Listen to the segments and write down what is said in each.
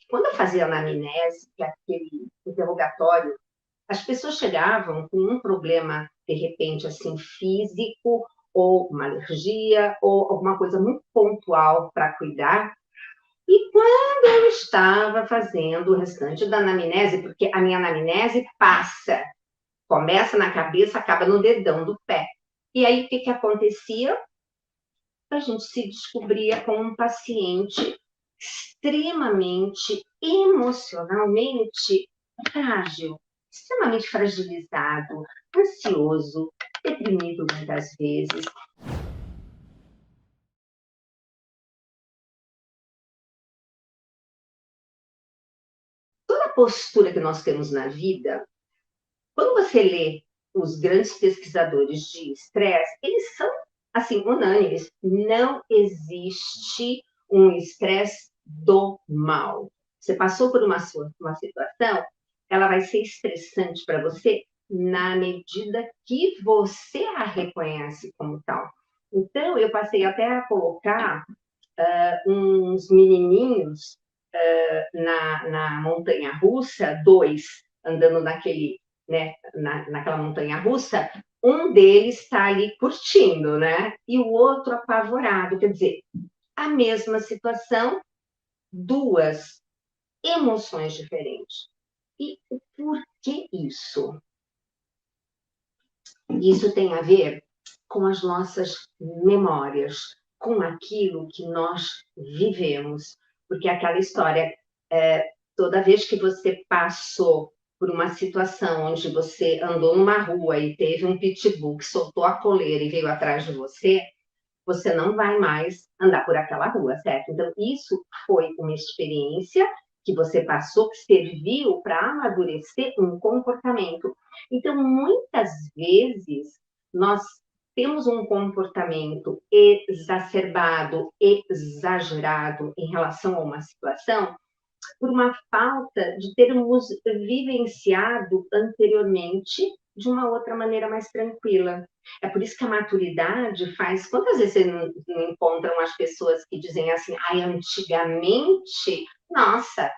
Quando eu fazia anamnese, que é aquele interrogatório, as pessoas chegavam com um problema, de repente, assim, físico, ou uma alergia, ou alguma coisa muito pontual para cuidar. E quando eu estava fazendo o restante da anamnese, porque a minha anamnese passa, começa na cabeça, acaba no dedão do pé. E aí, o que acontecia? A gente se descobria com um paciente extremamente emocionalmente frágil, extremamente fragilizado, ansioso, deprimido muitas vezes. Toda a postura que nós temos na vida, quando você lê os grandes pesquisadores de estresse, eles são, assim, unânimes. Não existe um estresse do mal. Você passou por uma situação, ela vai ser estressante para você na medida que você a reconhece como tal. Então, eu passei até a colocar uns menininhos na montanha russa, dois andando naquela montanha russa, um deles está ali curtindo, né? E o outro apavorado. Quer dizer, a mesma situação, duas emoções diferentes. E por que isso? Isso tem a ver com as nossas memórias, com aquilo que nós vivemos. Porque aquela história, toda vez que você passou por uma situação onde você andou numa rua e teve um pitbull que soltou a coleira e veio atrás de você, você não vai mais andar por aquela rua, certo? Então, isso foi uma experiência que você passou, que serviu para amadurecer um comportamento. Então, muitas vezes, nós temos um comportamento exacerbado, exagerado em relação a uma situação, por uma falta de termos vivenciado anteriormente de uma outra maneira mais tranquila. É por isso que a maturidade faz. Quantas vezes você não encontram as pessoas que dizem assim, ai, antigamente, nossa,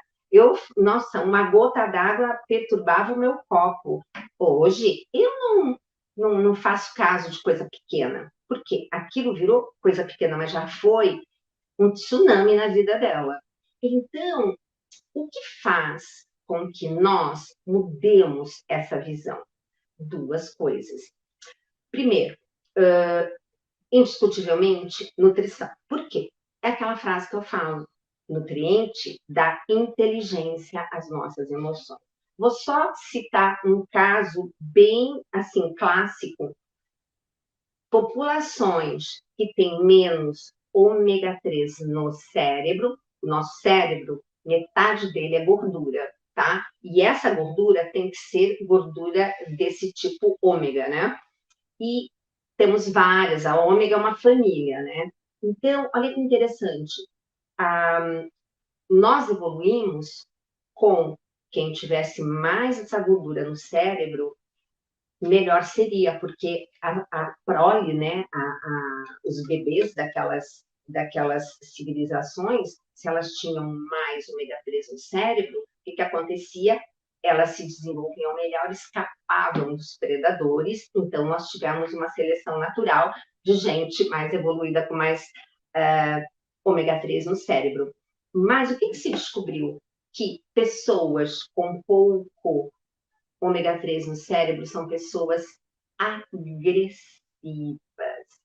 uma gota d'água perturbava o meu copo. Hoje, eu não faço caso de coisa pequena. Porque aquilo virou coisa pequena, mas já foi um tsunami na vida dela. Então, o que faz com que nós mudemos essa visão? Duas coisas. Primeiro, indiscutivelmente, nutrição. Por quê? É aquela frase que eu falo: nutriente dá inteligência às nossas emoções. Vou só citar um caso bem assim clássico. Populações que têm menos ômega 3 no cérebro, o nosso cérebro, metade dele é gordura, tá? E essa gordura tem que ser gordura desse tipo ômega, né? E temos várias, a ômega é uma família, né? Então, olha que interessante, nós evoluímos com quem tivesse mais essa gordura no cérebro, melhor seria, porque a prole, né, os bebês daquelas civilizações, se elas tinham mais ômega 3 no cérebro, o que acontecia? Elas se desenvolviam melhor, escapavam dos predadores, então nós tivemos uma seleção natural de gente mais evoluída com mais ômega 3 no cérebro. Mas o que se descobriu? Que pessoas com pouco ômega 3 no cérebro são pessoas agressivas.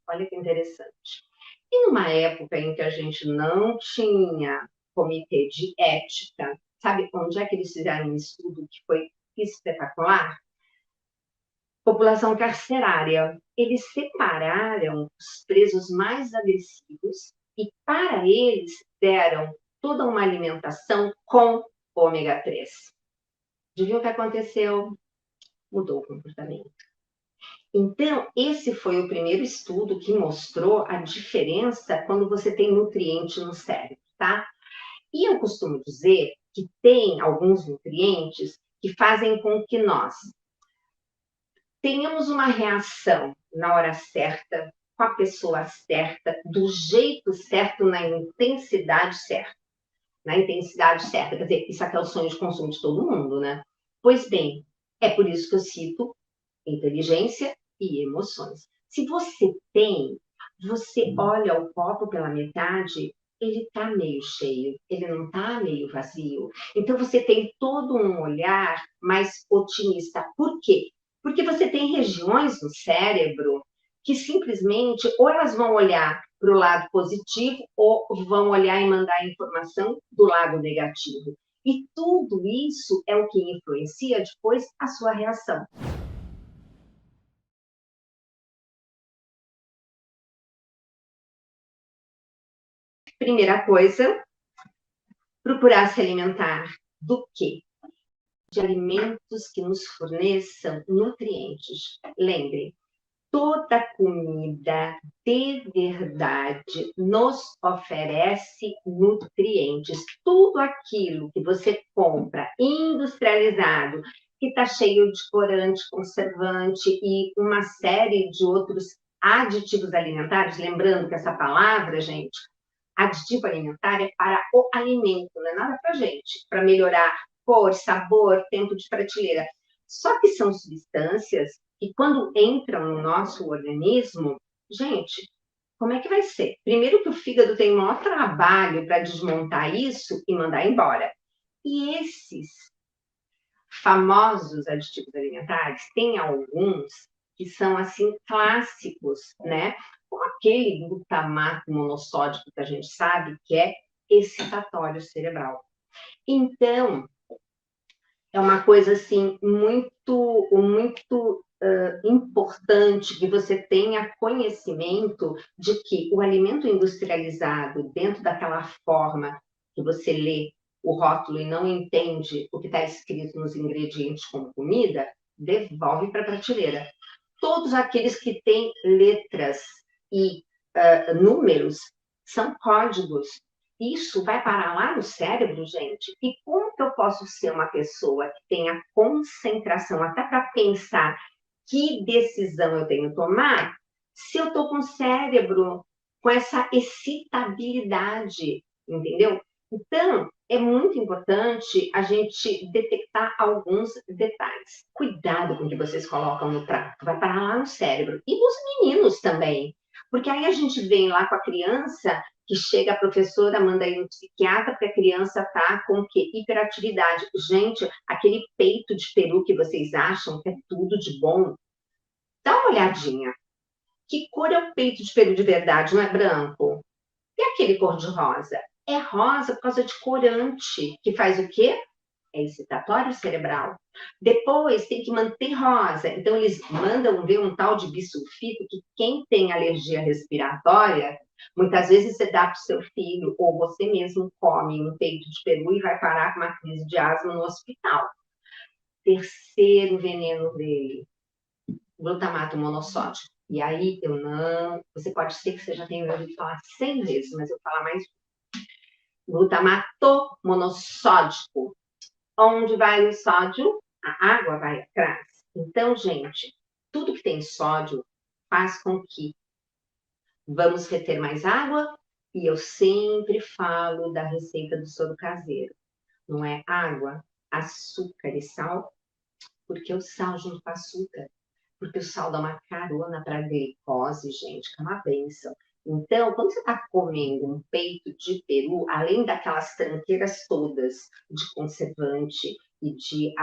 Olha que interessante. E numa época em que a gente não tinha comitê de ética, sabe onde é que eles fizeram um estudo que foi espetacular? População carcerária. Eles separaram os presos mais agressivos e, para eles, deram toda uma alimentação com ômega 3. Adivinha o que aconteceu? Mudou o comportamento. Então, esse foi o primeiro estudo que mostrou a diferença quando você tem nutriente no cérebro, tá? E eu costumo dizer que tem alguns nutrientes que fazem com que nós tenhamos uma reação na hora certa, com a pessoa certa, do jeito certo, na intensidade certa. na intensidade certa. Quer dizer, isso aqui é o sonho de consumo de todo mundo, né? Pois bem, é por isso que eu cito inteligência e emoções. Se você tem, você olha o copo pela metade, ele está meio cheio, ele não está meio vazio. Então você tem todo um olhar mais otimista. Por quê? Porque você tem regiões no cérebro que simplesmente ou elas vão olhar para o lado positivo ou vão olhar e mandar informação do lado negativo. E tudo isso é o que influencia depois a sua reação. Primeira coisa, procurar se alimentar do quê? De alimentos que nos forneçam nutrientes. Lembre, toda comida de verdade nos oferece nutrientes. Tudo aquilo que você compra industrializado, que está cheio de corante, conservante e uma série de outros aditivos alimentares, lembrando que essa palavra, gente, aditivo alimentar é para o alimento, não é nada para a gente, para melhorar cor, sabor, tempo de prateleira. Só que são substâncias que, quando entram no nosso organismo, gente, como é que vai ser? Primeiro que o fígado tem o maior trabalho para desmontar isso e mandar embora. E esses famosos aditivos alimentares, tem alguns que são assim clássicos, né? Como aquele glutamato monossódico que a gente sabe que é excitatório cerebral. Então, é uma coisa assim muito importante que você tenha conhecimento de que o alimento industrializado, dentro daquela forma que você lê o rótulo e não entende o que está escrito nos ingredientes como comida, devolve para a prateleira. Todos aqueles que têm letras e números são códigos. Isso vai parar lá no cérebro, gente. E como que eu posso ser uma pessoa que tenha concentração até para pensar que decisão eu tenho que tomar, se eu estou com o cérebro com essa excitabilidade, entendeu? Então, é muito importante a gente detectar alguns detalhes. Cuidado com o que vocês colocam no prato, vai parar lá no cérebro. E os meninos também. Porque aí a gente vem lá com a criança, que chega a professora, manda ir no psiquiatra, porque a criança está com o quê? Hiperatividade. Gente, aquele peito de peru que vocês acham que é tudo de bom, dá uma olhadinha. Que cor é o peito de peru de verdade? Não é branco? E aquele cor de rosa? É rosa por causa de corante, que faz o quê? É excitatório cerebral. Depois tem que manter rosa. Então, eles mandam ver um tal de bisulfito que quem tem alergia respiratória, muitas vezes você dá para o seu filho, ou você mesmo come um peito de peru e vai parar com uma crise de asma no hospital. Terceiro veneno dele, glutamato monossódico. E aí eu não. Você pode ser que você já tenha ouvido falar 100 vezes, mas eu vou falar mais. Glutamato monossódico. Onde vai o sódio, a água vai atrás. Então, gente, tudo que tem sódio faz com que vamos reter mais água. E eu sempre falo da receita do soro caseiro. Não é água, açúcar e sal, porque o sal junto com o açúcar, porque o sal dá uma carona para a glicose, gente, que é uma benção. Então, quando você está comendo um peito de peru, além daquelas tranqueiras todas de conservante e de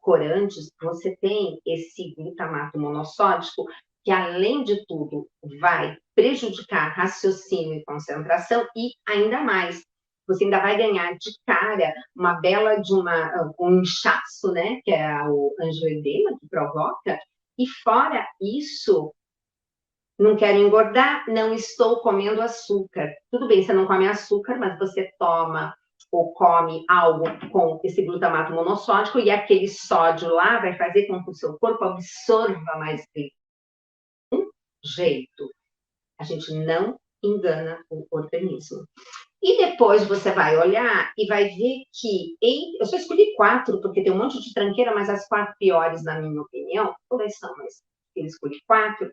corantes, você tem esse glutamato monossódico, que além de tudo vai prejudicar raciocínio e concentração e ainda mais, você ainda vai ganhar de cara uma bela de um inchaço, né, que é o angioedema que provoca, e fora isso, não quero engordar, não estou comendo açúcar. Tudo bem, você não come açúcar, mas você toma ou come algo com esse glutamato monossódico e aquele sódio lá vai fazer com que o seu corpo absorva mais jeito. A gente não engana o organismo. E depois você vai olhar e vai ver que eu só escolhi 4, porque tem um monte de tranqueira, mas as 4 piores, na minha opinião, todas são, mas eu escolhi 4,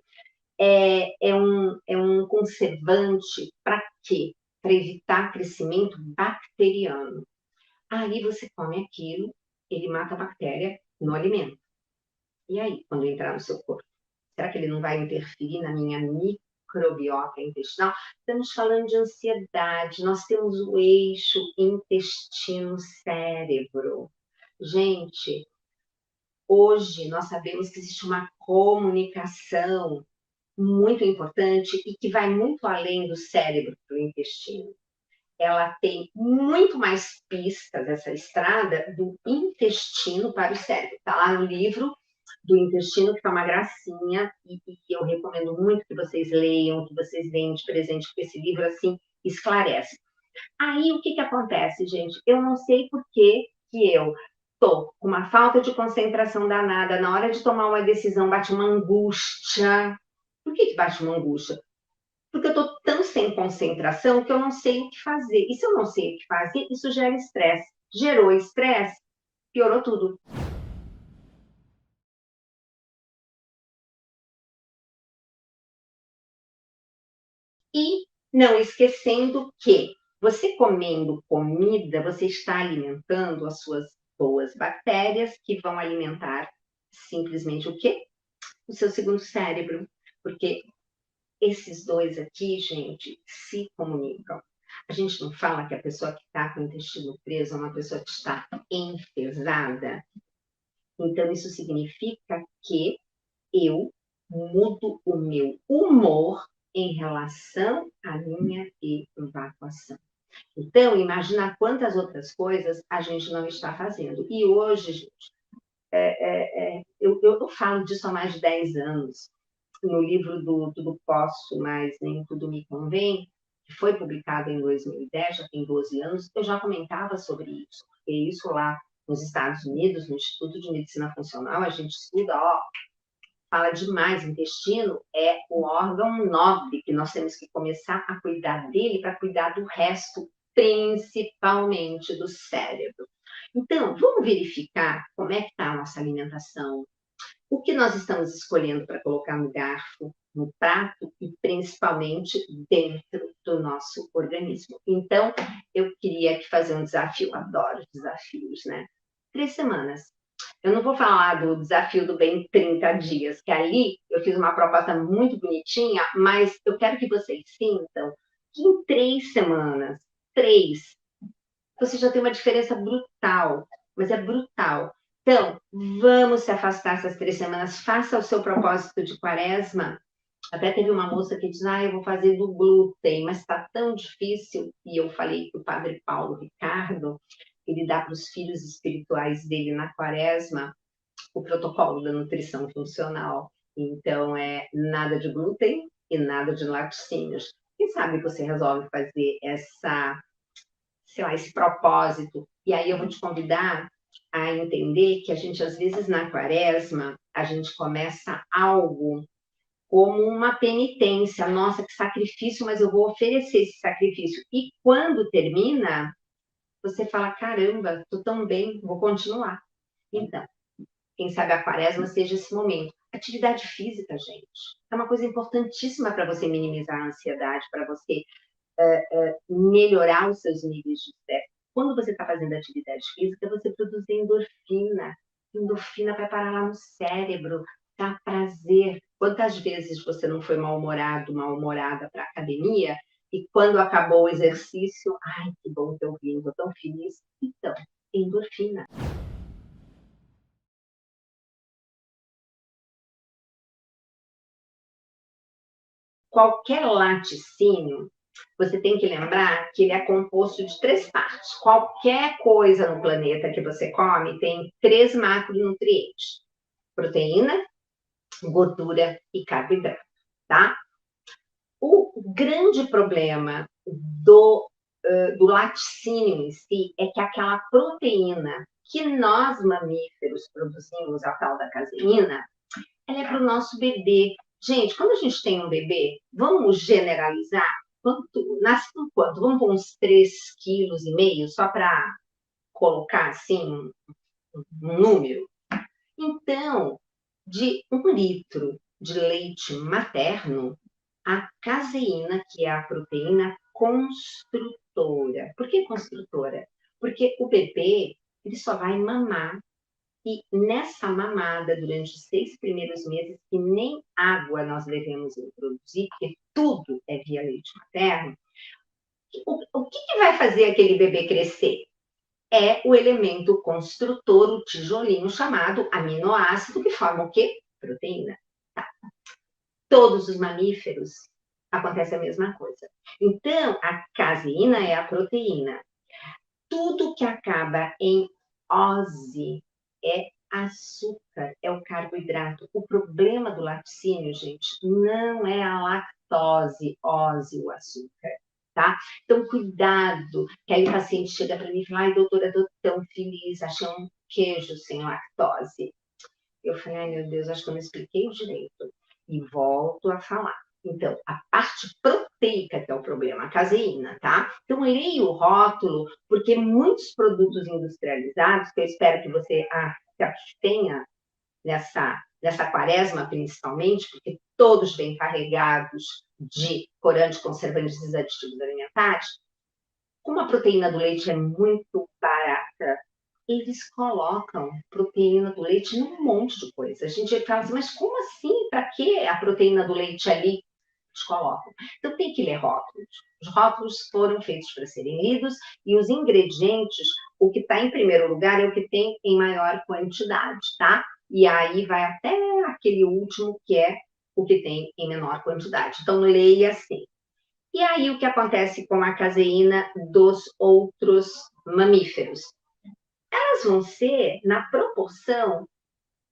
é um conservante para quê? para evitar crescimento bacteriano. Aí você come aquilo, ele mata a bactéria no alimento. E aí, quando entrar no seu corpo? Será que ele não vai interferir na minha microbiota intestinal? Estamos falando de ansiedade, nós temos o eixo intestino-cérebro. Gente, hoje nós sabemos que existe uma comunicação muito importante e que vai muito além do cérebro para o intestino. Ela tem muito mais pistas, essa estrada, do intestino para o cérebro. Está lá no livro do intestino, que está uma gracinha, e eu recomendo muito que vocês leiam, que vocês deem de presente, porque esse livro, assim, esclarece. Aí, o que acontece, gente? Eu não sei por que eu tô com uma falta de concentração danada, na hora de tomar uma decisão bate uma angústia. Por que bate uma angústia? Porque eu estou tão sem concentração que eu não sei o que fazer. E se eu não sei o que fazer, isso gera estresse. Gerou estresse, piorou tudo. E não esquecendo que você comendo comida, você está alimentando as suas boas bactérias que vão alimentar simplesmente o quê? O seu segundo cérebro. Porque esses dois aqui, gente, se comunicam. A gente não fala que a pessoa que está com o intestino preso é uma pessoa que está enfesada. Então, isso significa que eu mudo o meu humor em relação à minha evacuação. Então, imagina quantas outras coisas a gente não está fazendo. E hoje, gente, eu falo disso há mais de 10 anos. No livro do Tudo Posso, mas nem tudo me convém, que foi publicado em 2010, já tem 12 anos, eu já comentava sobre isso. Porque isso lá nos Estados Unidos, no Instituto de Medicina Funcional, a gente estuda, fala demais, intestino é o órgão nobre que nós temos que começar a cuidar dele para cuidar do resto, principalmente do cérebro. Então, vamos verificar como é que está a nossa alimentação, o que nós estamos escolhendo para colocar no garfo, no prato e principalmente dentro do nosso organismo. Então, eu queria aqui fazer um desafio, adoro desafios, né? 3 semanas. Eu não vou falar do desafio do bem 30 dias, que ali eu fiz uma proposta muito bonitinha, mas eu quero que vocês sintam que em 3 semanas, 3, você já tem uma diferença brutal, mas é brutal. Então, vamos se afastar essas 3 semanas, faça o seu propósito de quaresma. Até teve uma moça que diz, eu vou fazer do glúten, mas está tão difícil. E eu falei para o padre Paulo Ricardo, ele dá para os filhos espirituais dele na quaresma o protocolo da nutrição funcional. Então, é nada de glúten e nada de laticínios. Quem sabe você resolve fazer esse propósito. E aí eu vou te convidar a entender que a gente, às vezes, na quaresma, a gente começa algo como uma penitência. Nossa, que sacrifício, mas eu vou oferecer esse sacrifício. E quando termina, você fala, caramba, estou tão bem, vou continuar. Então, quem sabe a quaresma seja esse momento. Atividade física, gente, é uma coisa importantíssima para você minimizar a ansiedade, para você melhorar os seus níveis de estresse. Quando você está fazendo atividade física, você produz endorfina. Endorfina vai parar lá no cérebro, dá prazer. Quantas vezes você não foi mal-humorado, mal-humorada para a academia e quando acabou o exercício, ai, que bom que eu vim, estou tão feliz. Então, endorfina. Qualquer laticínio, você tem que lembrar que ele é composto de 3 partes. Qualquer coisa no planeta que você come tem 3 macronutrientes: proteína, gordura e carboidrato, tá? O grande problema do laticínio em si é que aquela proteína que nós mamíferos produzimos, a tal da caseína, ela é para o nosso bebê. Gente, quando a gente tem um bebê, vamos generalizar, nasce com quanto? Vamos pôr uns 3,5 kg, só para colocar assim um número? Então, de 1 litro de leite materno, a caseína, que é a proteína, construtora. Por que construtora? Porque o bebê, ele só vai mamar. E nessa mamada, durante os 6 primeiros meses, que nem água nós devemos introduzir, porque tudo é via leite materno, o que vai fazer aquele bebê crescer? É o elemento construtor, o tijolinho chamado aminoácido, que forma o quê? Proteína. Tá. Todos os mamíferos acontece a mesma coisa. Então, a caseína é a proteína. Tudo que acaba em ose é açúcar, é o carboidrato. O problema do laticínio, gente, não é a lactose, ose, o açúcar, tá? Então, cuidado, que aí o paciente chega para mim e fala, ai, doutora, eu tô tão feliz, achei um queijo sem lactose. Eu falei, ai, meu Deus, acho que eu não expliquei direito. E volto a falar. Então, a parte proteica que é o problema, a caseína, tá? Então, leia o rótulo, porque muitos produtos industrializados, que eu espero que você tenha nessa quaresma, principalmente, porque todos vêm carregados de corantes, conservantes e aditivos alimentares, como a proteína do leite é muito barata, eles colocam proteína do leite num monte de coisa. A gente fala assim, mas como assim? Para que a proteína do leite ali? Eles colocam. Então tem que ler rótulos. Os rótulos foram feitos para serem lidos e os ingredientes, o que está em primeiro lugar é o que tem em maior quantidade, tá? E aí vai até aquele último que é o que tem em menor quantidade. Então leia assim. E aí o que acontece com a caseína dos outros mamíferos? Elas vão ser na proporção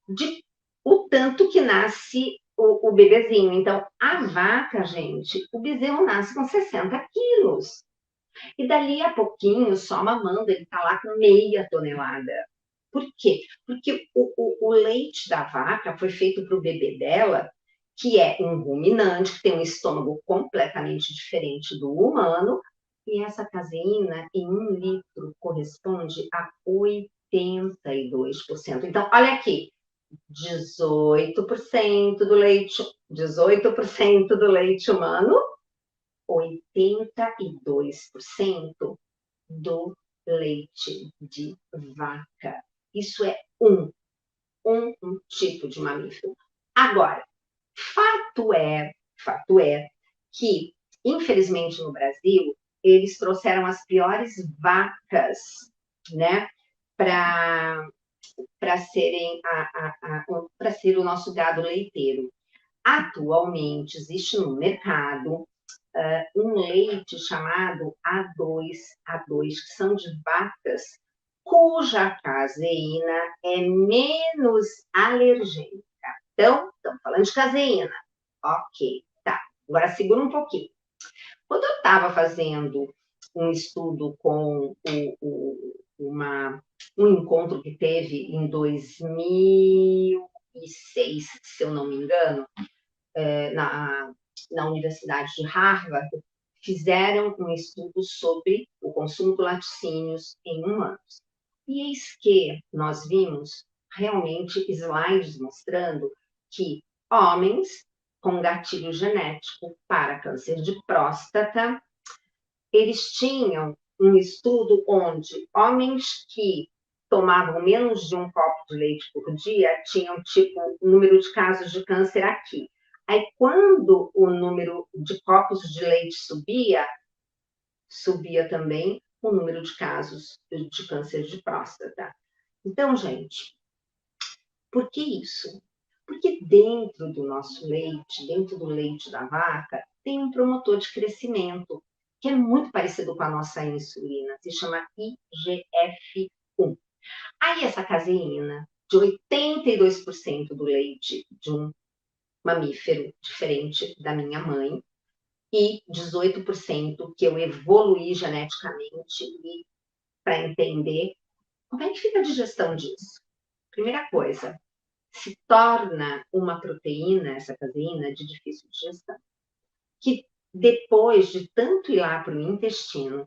de o tanto que nasce o bebezinho. Então, a vaca, gente, o bezerro nasce com 60 quilos. E dali a pouquinho, só mamando, ele está lá com meia tonelada. Por quê? Porque o leite da vaca foi feito para o bebê dela, que é um ruminante, que tem um estômago completamente diferente do humano, e essa caseína em 1 litro corresponde a 82%. Então, olha aqui, 18% do leite, 18% do leite humano, 82% do leite de vaca. Isso é um tipo de mamífero. Agora, fato é que, infelizmente, no Brasil, eles trouxeram as piores vacas, né, para serem para ser o nosso gado leiteiro. Atualmente existe no mercado um leite chamado A2, que são de vacas cuja caseína é menos alergênica. Então, estamos falando de caseína. Ok, tá. Agora segura um pouquinho. Quando eu estava fazendo um estudo com um encontro que teve em 2006, se eu não me engano, na Universidade de Harvard, fizeram um estudo sobre o consumo de laticínios em humanos. E eis que nós vimos realmente slides mostrando que homens com gatilho genético para câncer de próstata, eles tinham um estudo onde homens que tomavam menos de um copo de leite por dia tinham, tipo, o número de casos de câncer aqui. Aí, quando o número de copos de leite subia também o número de casos de câncer de próstata. Então, gente, por que isso? Porque dentro do nosso leite, dentro do leite da vaca, tem um promotor de crescimento, que é muito parecido com a nossa insulina, se chama IGF-1. Aí essa caseína, de 82% do leite de um mamífero diferente da minha mãe, e 18% que eu evoluí geneticamente para entender como é que fica a digestão disso. Primeira coisa, se torna uma proteína, essa caseína, de difícil digestão, que depois de tanto ir lá para o intestino,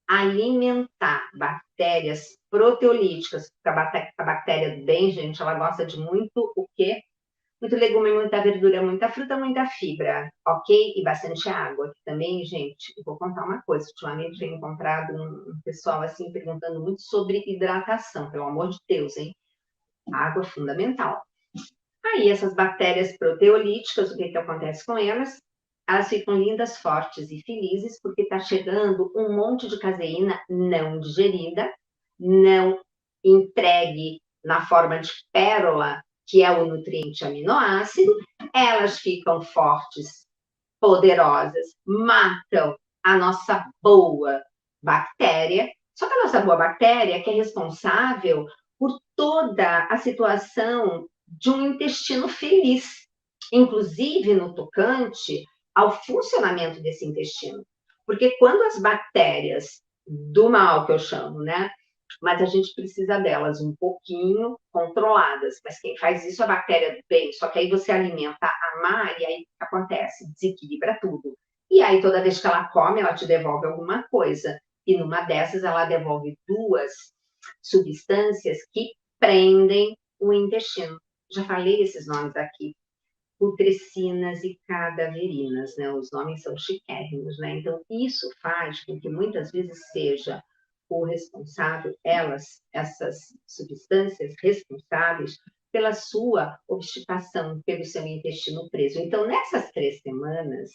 alimentar bactérias proteolíticas, porque a bactéria bem, gente, ela gosta de muito o quê? muito legume, muita verdura, muita fruta, muita fibra, ok? E bastante água. Aqui também, gente, eu vou contar uma coisa. Ultimamente tenho encontrado um pessoal assim perguntando muito sobre hidratação, pelo amor de Deus, hein? Água é fundamental. Aí essas bactérias proteolíticas, o que que acontece com elas? Elas ficam lindas, fortes e felizes porque está chegando um monte de caseína não digerida, não entregue na forma de pérola, que é o nutriente aminoácido. Elas ficam fortes, poderosas, matam a nossa boa bactéria. Só que a nossa boa bactéria que é responsável por toda a situação de um intestino feliz, inclusive no tocante ao funcionamento desse intestino. Porque quando as bactérias do mal, que eu chamo, né? Mas a gente precisa delas um pouquinho controladas. Mas quem faz isso é a bactéria do bem. Só que aí você alimenta a má e aí o que acontece? Desequilibra tudo. E aí toda vez que ela come, ela te devolve alguma coisa. E numa dessas ela devolve duas substâncias que prendem o intestino. Já falei esses nomes aqui, putrecinas e cadaverinas, né? Os nomes são chiquérrimos, né? Então, isso faz com que muitas vezes seja o responsável, essas substâncias responsáveis pela sua obstipação, pelo seu intestino preso. Então, nessas 3 semanas,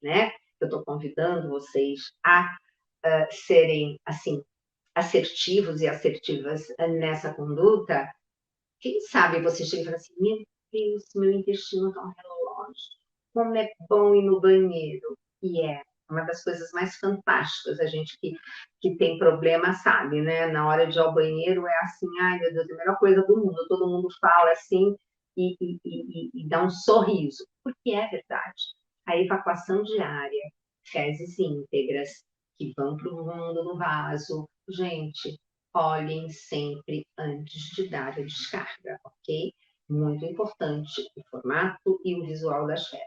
né? Eu estou convidando vocês a serem, assim, assertivos e assertivas nessa conduta. Quem sabe você chega e fala assim, meu Deus, meu intestino está um relógio. Como é bom ir no banheiro. E é uma das coisas mais fantásticas. A gente que tem problema sabe, né? Na hora de ir ao banheiro é assim, ai meu Deus, é a melhor coisa do mundo. Todo mundo fala assim e dá um sorriso. Porque é verdade. A evacuação diária, fezes íntegras, que vão para o fundo do vaso. Gente, olhem sempre antes de dar a descarga, ok? Muito importante o formato e o visual das fezes.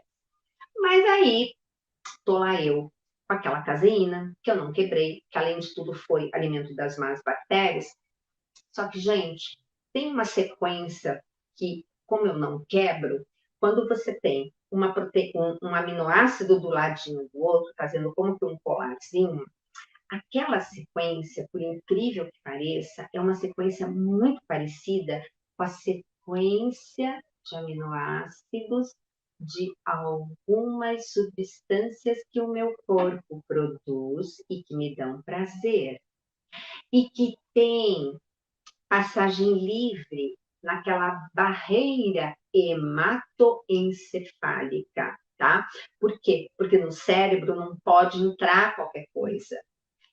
Mas aí, tô lá eu, com aquela caseína, que eu não quebrei, que além de tudo foi alimento das más bactérias. Só que, gente, tem uma sequência que, como eu não quebro, quando você tem um aminoácido do ladinho do outro, fazendo como que um colarzinho, aquela sequência, por incrível que pareça, é uma sequência muito parecida com a sequência de aminoácidos de algumas substâncias que o meu corpo produz e que me dão prazer. E que tem passagem livre naquela barreira hematoencefálica, tá? Por quê? Porque no cérebro não pode entrar qualquer coisa.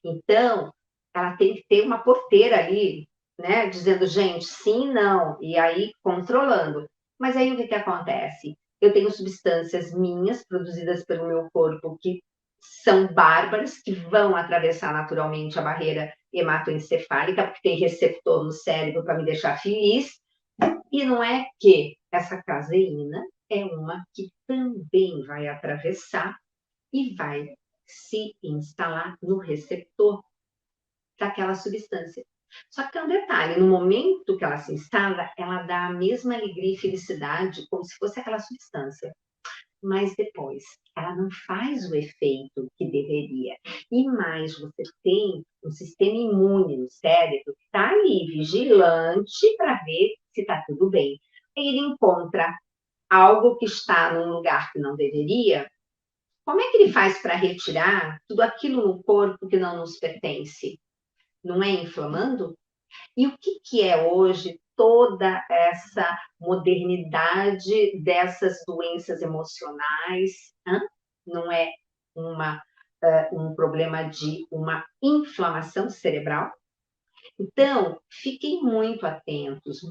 Então, ela tem que ter uma porteira ali, né? Dizendo, gente, sim, não, e aí controlando. Mas aí o que acontece? Eu tenho substâncias minhas, produzidas pelo meu corpo, que são bárbaras, que vão atravessar naturalmente a barreira hematoencefálica, porque tem receptor no cérebro para me deixar feliz. E não é que essa caseína é uma que também vai atravessar e vai se instalar no receptor daquela substância. Só que tem um detalhe, no momento que ela se instala, ela dá a mesma alegria e felicidade como se fosse aquela substância. Mas depois, ela não faz o efeito que deveria. E mais, você tem um sistema imune no cérebro que está ali, vigilante, para ver se está tudo bem. Aí ele encontra algo que está num lugar que não deveria. Como é que ele faz para retirar tudo aquilo no corpo que não nos pertence? Não é inflamando? E o que é hoje toda essa modernidade dessas doenças emocionais? Hã? Não é uma, um problema de uma inflamação cerebral? Então, fiquem muito atentas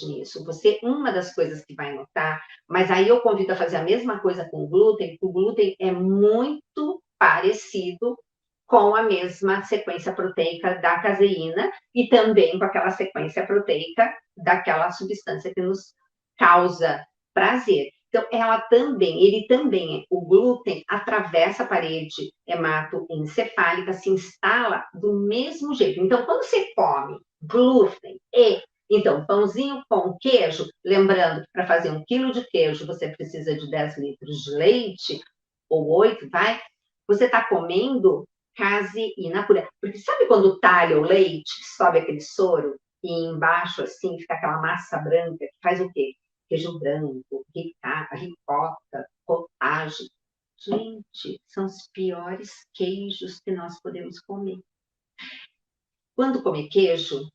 nisso. Você, uma das coisas que vai notar, mas aí eu convido a fazer a mesma coisa com o glúten, porque o glúten é muito parecido com a mesma sequência proteica da caseína e também com aquela sequência proteica daquela substância que nos causa prazer. Então, ele também, o glúten atravessa a parede hematoencefálica, se instala do mesmo jeito. Então, quando você come glúten e Então, pãozinho com queijo, lembrando que para fazer 1 quilo de queijo você precisa de 10 litros de leite, ou 8, vai. Você está comendo caseína pura. Porque sabe quando talha o leite, sobe aquele soro, e embaixo, assim, fica aquela massa branca, que faz o quê? Queijo branco, ricota, cottage. Gente, são os piores queijos que nós podemos comer. Quando comer queijo,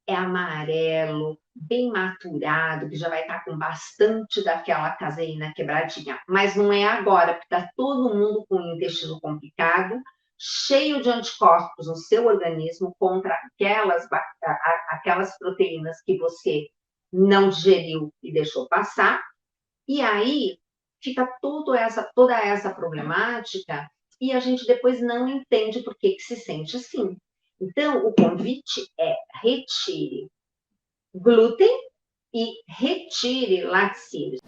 é amarelo, bem maturado, que já vai estar com bastante daquela caseína quebradinha. Mas não é agora, porque está todo mundo com o intestino complicado, cheio de anticorpos no seu organismo contra aquelas proteínas que você não digeriu e deixou passar. E aí fica toda essa problemática e a gente depois não entende por que se sente assim. Então, o convite é retire glúten e retire laticínios.